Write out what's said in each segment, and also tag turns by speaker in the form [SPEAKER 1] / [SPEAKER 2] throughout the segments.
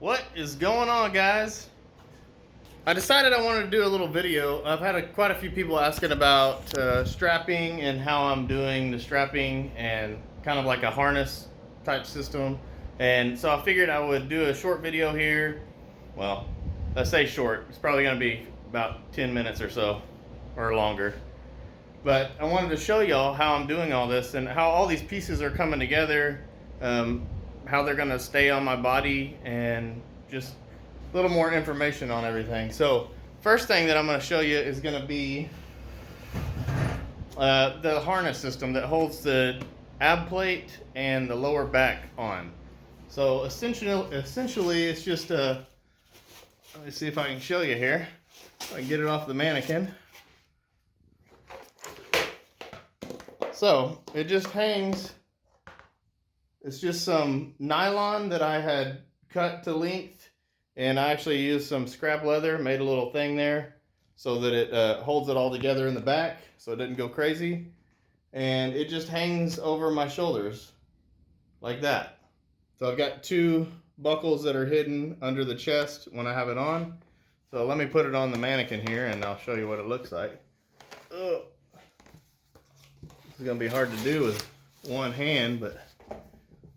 [SPEAKER 1] What is going on, guys? I decided I wanted to do a little video. I've had quite a few people asking about strapping and how I'm doing the strapping and kind of like a harness type system. And so I figured I would do a short video here. Well, let's say short. It's probably going to be about 10 minutes or so, or longer. But I wanted to show y'all how I'm doing all this and how all these pieces are coming together, how they're gonna stay on my body, and just a little more information on everything. So first thing that I'm gonna show you is gonna be the harness system that holds the ab plate and the lower back on. So essentially it's just let me see if I can show you here. If I can get it off the mannequin. So it just hangs. It's just some nylon that I had cut to length, and I actually used some scrap leather, made a little thing there so that it holds it all together in the back so it doesn't go crazy. And it just hangs over my shoulders like that. So I've got two buckles that are hidden under the chest when I have it on. So let me put it on the mannequin here and I'll show you what it looks like. Ugh. It's gonna be hard to do with one hand, but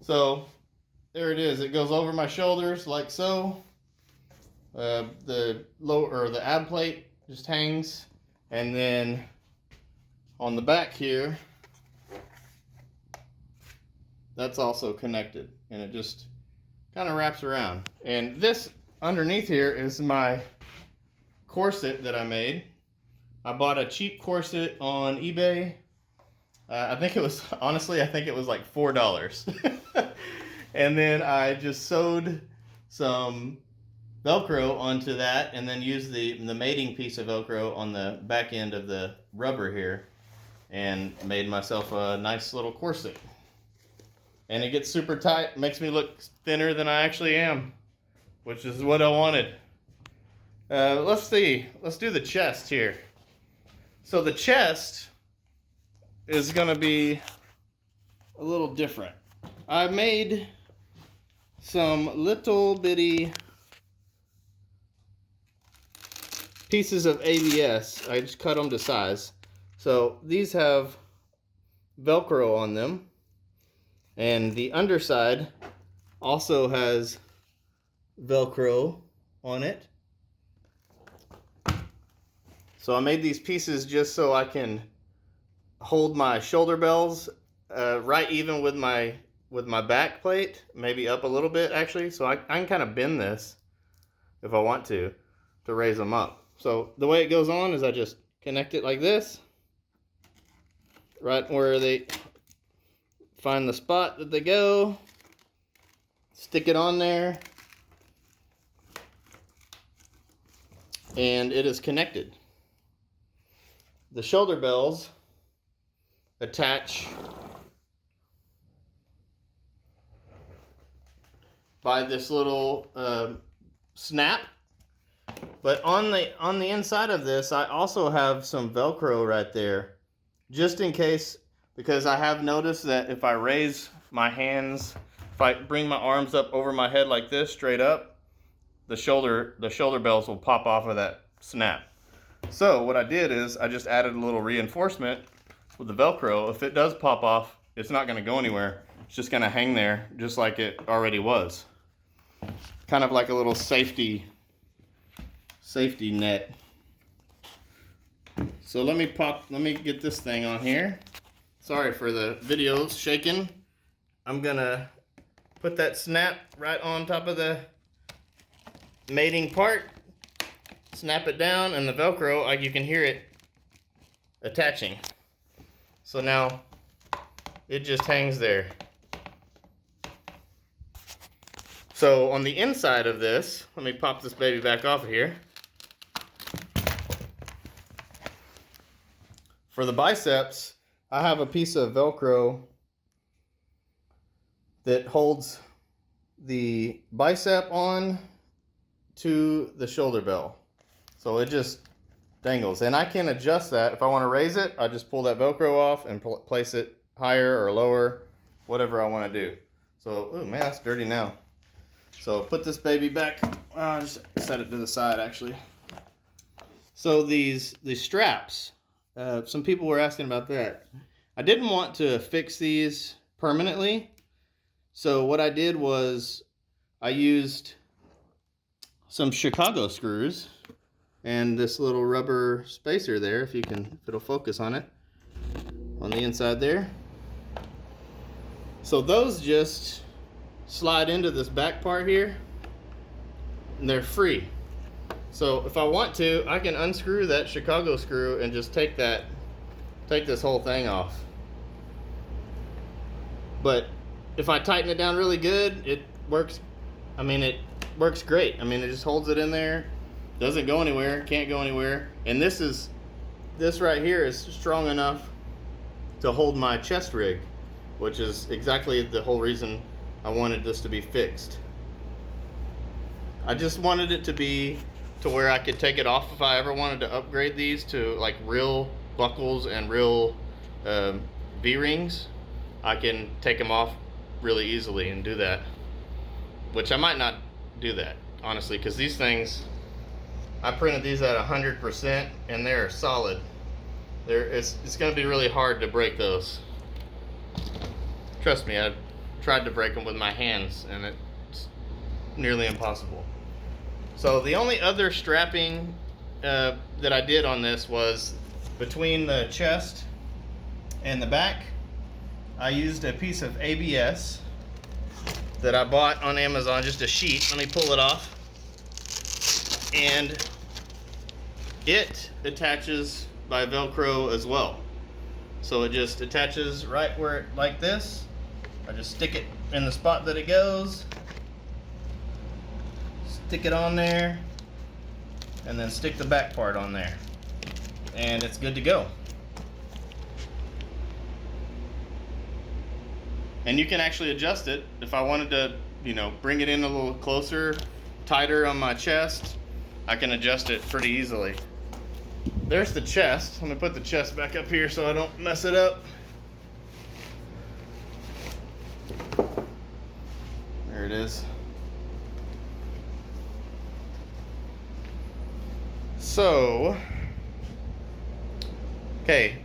[SPEAKER 1] so there it is. It goes over my shoulders like so. The ab plate just hangs, and then on the back here, that's also connected, and it just kind of wraps around. And this underneath here is my corset that I made. I bought a cheap corset on eBay. I think it was, honestly, I think it was like $4. And then I just sewed some Velcro onto that and then used the mating piece of Velcro on the back end of the rubber here and made myself a nice little corset. And it gets super tight, makes me look thinner than I actually am, which is what I wanted. Let's see, let's do the chest here. So the chest is going to be a little different. I made some little bitty pieces of ABS. I just cut them to size. So these have Velcro on them, and the underside also has Velcro on it. So I made these pieces just so I can hold my shoulder bells right even with my back plate, maybe up a little bit actually, so I can kind of bend this if I want to raise them up. So the way it goes on is I just connect it like this, right where they find the spot that they go, stick it on there, and it is connected. The shoulder bells attach by this little snap, but on the inside of this I also have some Velcro right there, just in case, because I have noticed that if I raise my hands, if I bring my arms up over my head like this straight up, the shoulder bells will pop off of that snap. So what I did is I just added a little reinforcement with the Velcro. If it does pop off, it's not going to go anywhere. It's just going to hang there just like it already was. Kind of like a little safety net. So let me get this thing on here. Sorry for the videos shaking. I'm going to put that snap right on top of the mating part. Snap it down, and the Velcro, you can hear it attaching. So now it just hangs there. So on the inside of this, let me pop this baby back off of here. For the biceps, I have a piece of Velcro that holds the bicep on to the shoulder bell. So it just dangles, and I can adjust that. If I want to raise it, I just pull that Velcro off and place it higher or lower, whatever I want to do. So, oh man, that's dirty now. So put this baby back. I'll just set it to the side actually. So these straps, some people were asking about that. I didn't want to fix these permanently. So what I did was I used some Chicago screws and this little rubber spacer there, if it'll focus on it, on the inside there. So those just slide into this back part here and they're free. So if I want to, I can unscrew that Chicago screw and just take this whole thing off. But if I tighten it down really good, it works. I mean, it works great. I mean, it just holds it in there, doesn't go anywhere, can't go anywhere. And this right here is strong enough to hold my chest rig, which is exactly the whole reason I wanted this to be fixed. I just wanted it to be to where I could take it off if I ever wanted to upgrade these to like real buckles and real V-rings. I can take them off really easily and do that, which I might not do that honestly, because these things, I printed these at 100% and they're solid. It's going to be really hard to break those. Trust me, I've tried to break them with my hands and it's nearly impossible. So the only other strapping that I did on this was between the chest and the back. I used a piece of ABS that I bought on Amazon, just a sheet. Let me pull it off. And it attaches by Velcro as well. So it just attaches right where it, like this. I just stick it in the spot that it goes, stick it on there, and then stick the back part on there. And it's good to go. And you can actually adjust it. If I wanted to, bring it in a little closer, tighter on my chest, I can adjust it pretty easily. There's the chest. Let me put the chest back up here so I don't mess it up. There it is. So, okay,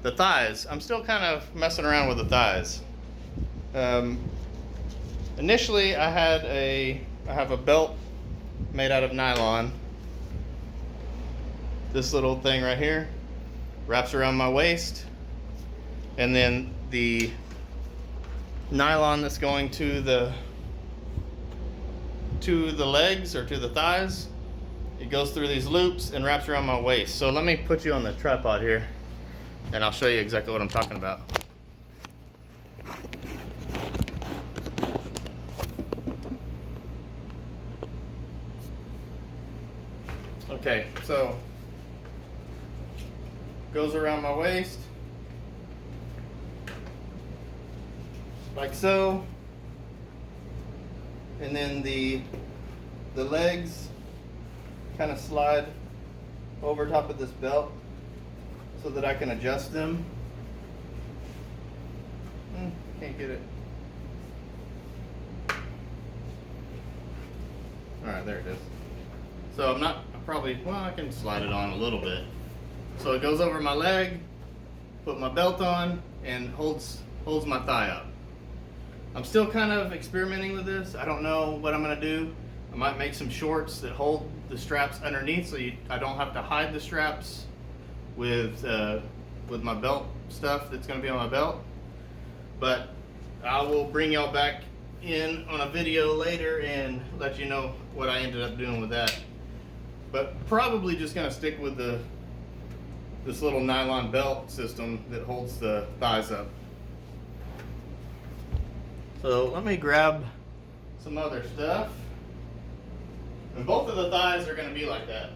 [SPEAKER 1] the thighs. I'm still kind of messing around with the thighs. Initially, I have a belt made out of nylon. This little thing right here wraps around my waist, and then the nylon that's going to the legs or to the thighs, it goes through these loops and wraps around my waist. So let me put you on the tripod here and I'll show you exactly what I'm talking about. Okay, so goes around my waist like so, and then the legs kind of slide over top of this belt so that I can adjust them. Can't get it. Alright, there it is. So I can slide it on a little bit. So it goes over my leg, put my belt on, and holds my thigh up. I'm still kind of experimenting with this. I don't know what I'm gonna do. I might make some shorts that hold the straps underneath so I don't have to hide the straps with my belt stuff that's gonna be on my belt. But I will bring y'all back in on a video later and let you know what I ended up doing with that. But probably just gonna stick with this little nylon belt system that holds the thighs up. So let me grab some other stuff. And both of the thighs are gonna be like that.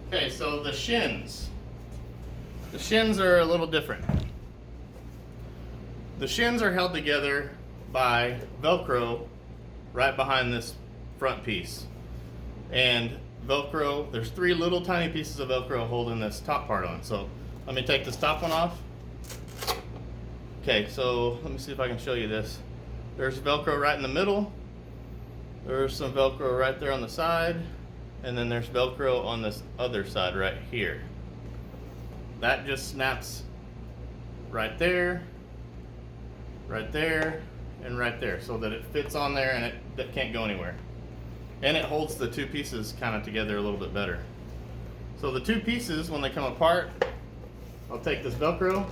[SPEAKER 1] Okay, so the shins. The shins are a little different. The shins are held together by Velcro right behind this front piece. And Velcro, there's 3 little tiny pieces of Velcro holding this top part on. So let me take this top one off. Okay, so let me see if I can show you this. There's Velcro right in the middle, There's some Velcro right there on the side, and then there's Velcro on this other side right here. That just snaps right there, and right there, so that it fits on there and it can't go anywhere. And it holds the two pieces kind of together a little bit better. So the two pieces, when they come apart, I'll take this Velcro,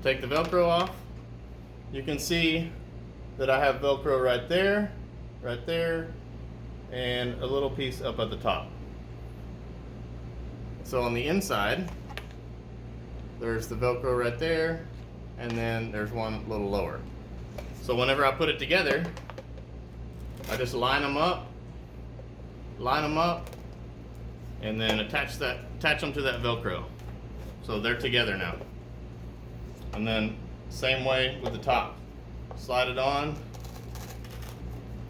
[SPEAKER 1] take the Velcro off. You can see that I have Velcro right there, and a little piece up at the top. So on the inside, there's the Velcro right there, and then there's one a little lower. So whenever I put it together, I just line them up, and then attach them to that Velcro. So they're together now. And then same way with the top. Slide it on,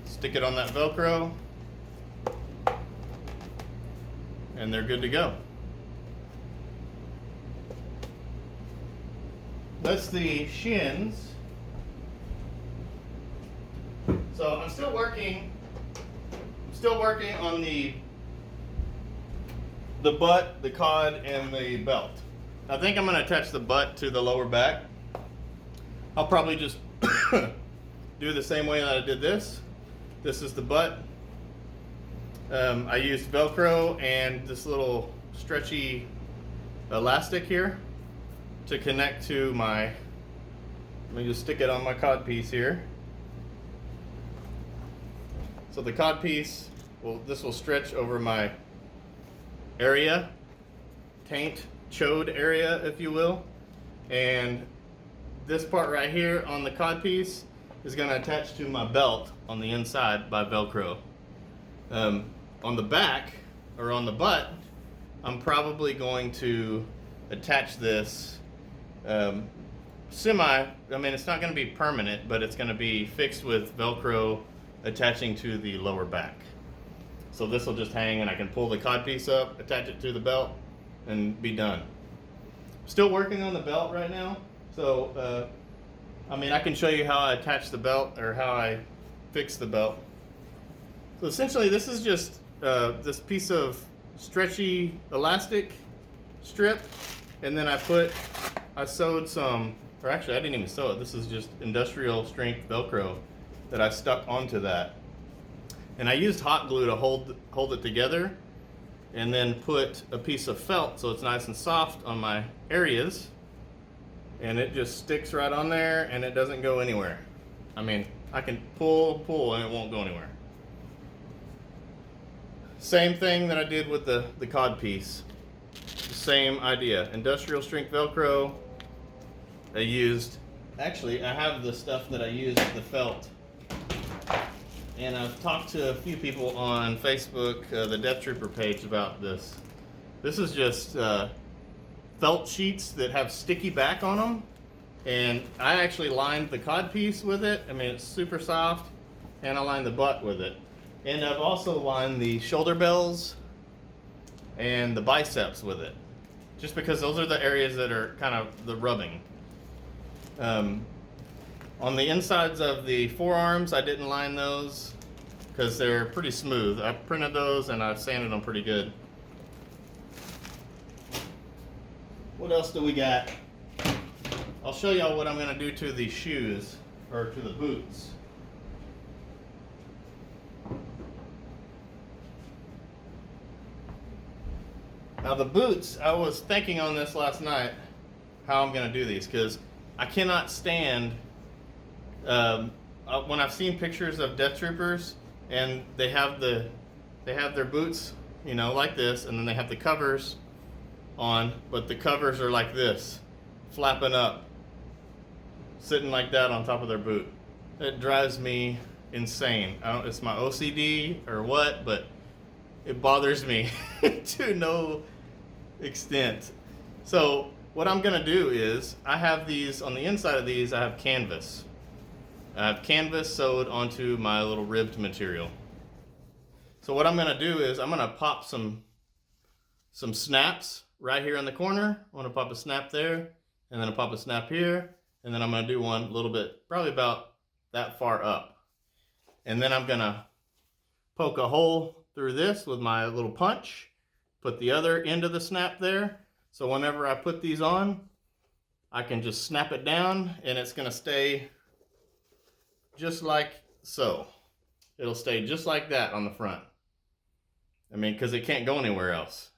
[SPEAKER 1] stick it on that Velcro, and they're good to go. That's the shins. So I'm still working on the butt, the cod, and the belt. I think I'm going to attach the butt to the lower back. I'll probably just do the same way that I did this. This is the butt. I used Velcro and this little stretchy elastic here to connect to my, let me just stick it on my cod piece here. So the cod piece, this will stretch over my area, taint, chode area, if you will. And this part right here on the cod piece is going to attach to my belt on the inside by Velcro. On the back, or on the butt, I'm probably going to attach this I mean, it's not going to be permanent, but it's going to be fixed with Velcro attaching to the lower back. So this will just hang, and I can pull the cod piece up, attach it to the belt, and be done. Still working on the belt right now, so I mean, I can show you how I attach the belt, or how I fix the belt. So essentially, this is just this piece of stretchy elastic strip, and then I sewed some, or actually I didn't even sew it, this is just industrial strength Velcro that I stuck onto that. And I used hot glue to hold it together, and then put a piece of felt so it's nice and soft on my areas, and it just sticks right on there and it doesn't go anywhere. I mean, I can pull and it won't go anywhere. Same thing that I did with the cod piece. Same idea. Industrial strength Velcro. I have the stuff that I used, the felt. And I've talked to a few people on Facebook, the Death Trooper page, about this. This is just felt sheets that have sticky back on them. And I actually lined the cod piece with it. I mean, it's super soft. And I lined the butt with it. And I've also lined the shoulder bells and the biceps with it. Just because those are the areas that are kind of the rubbing. On the insides of the forearms, I didn't line those because they're pretty smooth. I printed those and I sanded them pretty good. What else do we got? I'll show y'all what I'm going to do to the shoes, or to the boots. Now the boots, I was thinking on this last night, how I'm going to do these, because I cannot stand, when I've seen pictures of Death Troopers, and they have their boots, you know, like this, and then they have the covers on, but the covers are like this, flapping up, sitting like that on top of their boot. It drives me insane. I don't know if it's my OCD or what, but it bothers me to no extent. So what I'm gonna do is, I have these, on the inside of these, I have canvas. I have canvas sewed onto my little ribbed material. So what I'm gonna do is, I'm gonna pop some snaps right here in the corner. I wanna pop a snap there, and then I'll pop a snap here, and then I'm going to do one a little bit, probably about that far up. And then I'm going to poke a hole through this with my little punch, put the other end of the snap there. So whenever I put these on, I can just snap it down and it's going to stay just like so. It'll stay just like that on the front. I mean, because it can't go anywhere else.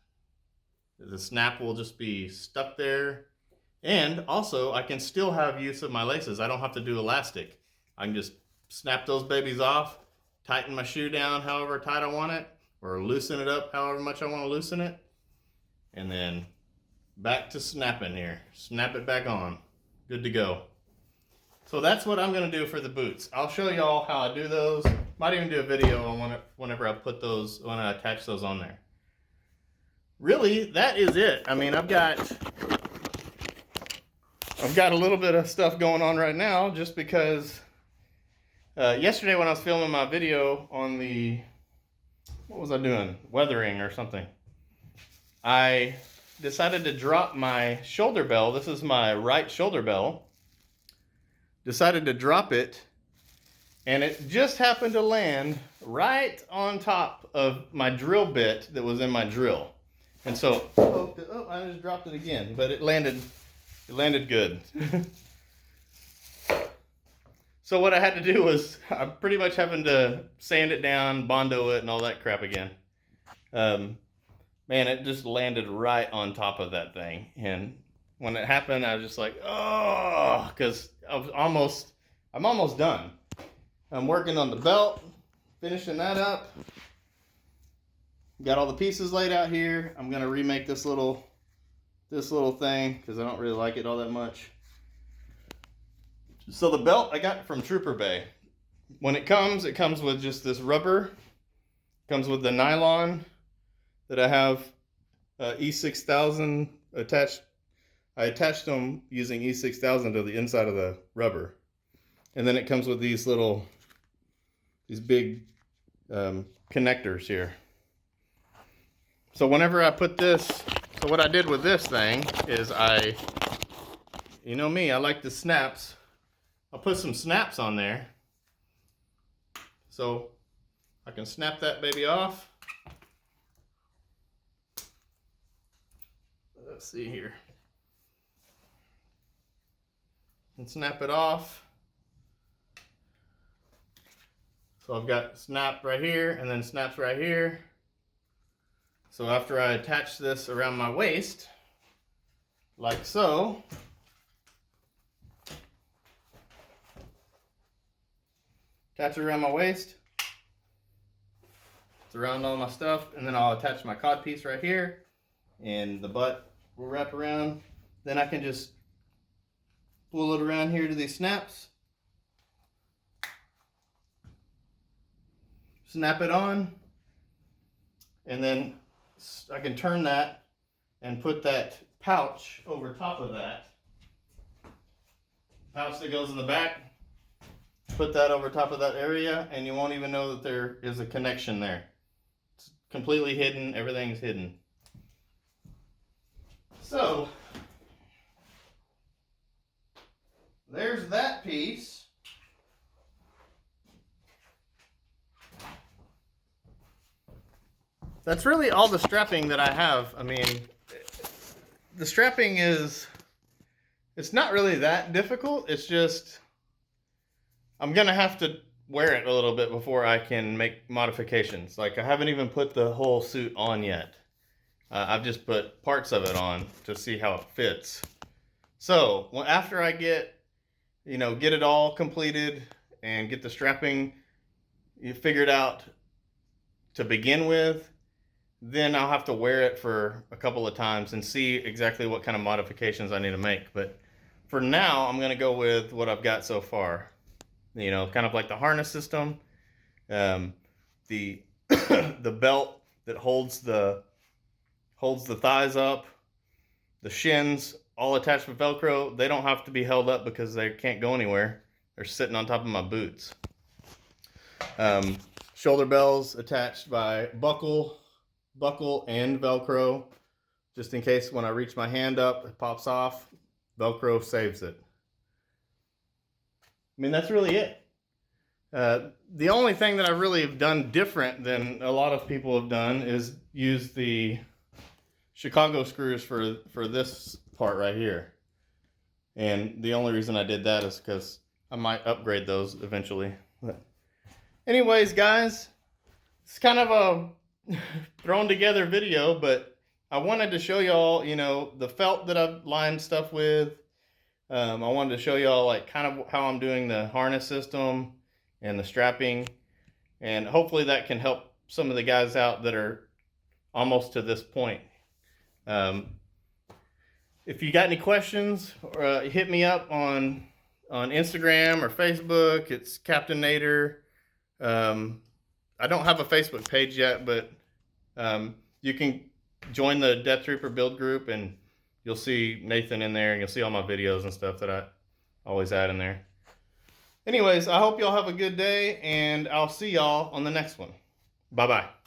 [SPEAKER 1] The snap will just be stuck there. And also, I can still have use of my laces. I don't have to do elastic. I can just snap those babies off, tighten my shoe down however tight I want it, or loosen it up however much I want to loosen it. And then back to snapping here. Snap it back on. Good to go. So that's what I'm going to do for the boots. I'll show y'all how I do those. Might even do a video on whenever I put those, when I attach those on there. Really, that is it. I mean, I've got a little bit of stuff going on right now just because yesterday when I was filming my video on the, what was I doing? Weathering or something. I decided to drop my shoulder bell. This is my right shoulder bell. Decided to drop it, and it just happened to land right on top of my drill bit that was in my drill. And so, oh, I just dropped it again, but it landed good. So what I had to do was, I'm pretty much having to sand it down, Bondo it, and all that crap again. Man, it just landed right on top of that thing. And when it happened, I was just like, oh, because I'm almost done. I'm working on the belt, finishing that up. Got all the pieces laid out here. I'm gonna remake this little thing because I don't really like it all that much. So the belt I got from Trooper Bay. When it comes with just this rubber. Comes with the nylon that I have E6000 attached. I attached them using E6000 to the inside of the rubber. And then it comes with these big connectors here. So whenever I put this, so what I did with this thing is you know me, I like the snaps. I'll put some snaps on there. So I can snap that baby off. Let's see here. And snap it off. So I've got snap right here and then snaps right here. So after I attach this around my waist, like so, attach it around my waist, it's around all my stuff, and then I'll attach my cod piece right here, and the butt will wrap around. Then I can just pull it around here to these snaps, snap it on, and then I can turn that and put that pouch over top of that. Pouch that goes in the back, put that over top of that area, and you won't even know that there is a connection there. It's completely hidden, everything's hidden. So, there's that piece. That's really all the strapping that I have. I mean, the strapping it's not really that difficult. It's just, I'm gonna have to wear it a little bit before I can make modifications. Like, I haven't even put the whole suit on yet. I've just put parts of it on to see how it fits. So, after I get it all completed and get the strapping figured out to begin with, then I'll have to wear it for a couple of times and see exactly what kind of modifications I need to make. But for now, I'm going to go with what I've got so far. Kind of like the harness system, the the belt that holds the thighs up, the shins, all attached with Velcro. They don't have to be held up because they can't go anywhere. They're sitting on top of my boots. Shoulder bells attached by buckle and Velcro, just in case when I reach my hand up, it pops off. Velcro saves it. I mean, that's really it. The only thing that I really have done different than a lot of people have done is use the Chicago screws for this part right here. And the only reason I did that is because I might upgrade those eventually. But anyways, guys, it's kind of a thrown together video, but I wanted to show y'all, you know, the felt that I've lined stuff with. I wanted to show y'all like kind of how I'm doing the harness system and the strapping, and hopefully that can help some of the guys out that are almost to this point. If you got any questions, hit me up on Instagram or Facebook. It's Captain Nader. I don't have a Facebook page yet, but you can join the Death Trooper build group, and you'll see Nathan in there, and you'll see all my videos and stuff that I always add in there. Anyways, I hope y'all have a good day, and I'll see y'all on the next one. Bye-bye.